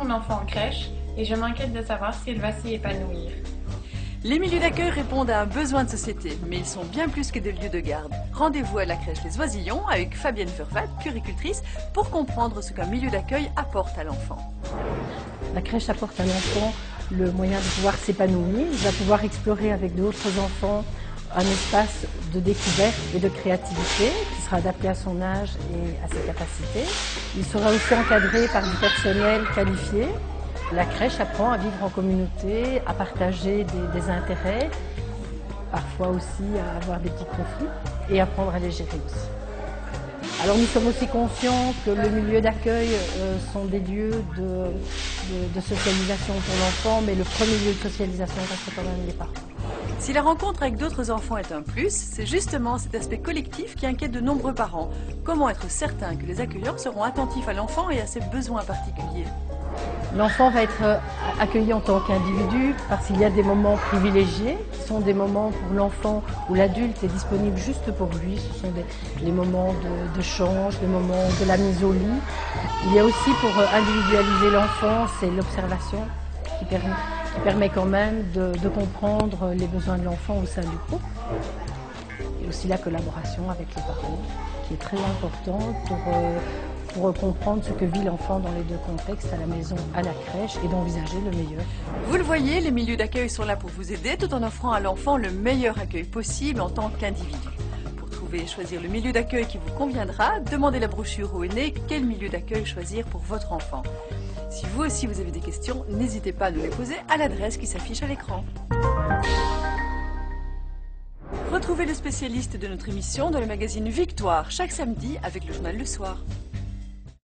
mon enfant en crèche et je m'inquiète de savoir si elle va s'y épanouir. Les milieux d'accueil répondent à un besoin de société, mais ils sont bien plus que des lieux de garde. Rendez-vous à la crèche Les Oisillons avec Fabienne Furvat, puéricultrice, pour comprendre ce qu'un milieu d'accueil apporte à l'enfant. La crèche apporte à l'enfant le moyen de pouvoir s'épanouir, il va pouvoir explorer avec d'autres enfants un espace de découverte et de créativité qui sera adapté à son âge et à ses capacités. Il sera aussi encadré par du personnel qualifié. La crèche apprend à vivre en communauté, à partager des intérêts, parfois aussi à avoir des petits conflits et apprendre à les gérer aussi. Alors nous sommes aussi conscients que les milieux d'accueil sont des lieux de socialisation pour l'enfant, mais le premier lieu de socialisation reste quand même les parents. Si la rencontre avec d'autres enfants est un plus, c'est justement cet aspect collectif qui inquiète de nombreux parents. Comment être certain que les accueilleurs seront attentifs à l'enfant et à ses besoins particuliers? L'enfant va être accueilli en tant qu'individu parce qu'il y a des moments privilégiés qui sont des moments pour l'enfant où l'adulte est disponible juste pour lui. Ce sont les moments de change, les moments de la mise au lit. Il y a aussi pour individualiser l'enfant, c'est l'observation qui permet quand même de comprendre les besoins de l'enfant au sein du groupe. Et aussi la collaboration avec les parents qui est très importante pour comprendre ce que vit l'enfant dans les deux contextes, à la maison, à la crèche, et d'envisager le meilleur. Vous le voyez, les milieux d'accueil sont là pour vous aider tout en offrant à l'enfant le meilleur accueil possible en tant qu'individu. Pour trouver et choisir le milieu d'accueil qui vous conviendra, demandez la brochure au aîné quel milieu d'accueil choisir pour votre enfant. Si vous aussi vous avez des questions, n'hésitez pas à nous les poser à l'adresse qui s'affiche à l'écran. Retrouvez le spécialiste de notre émission dans le magazine Victoire chaque samedi avec le journal Le Soir.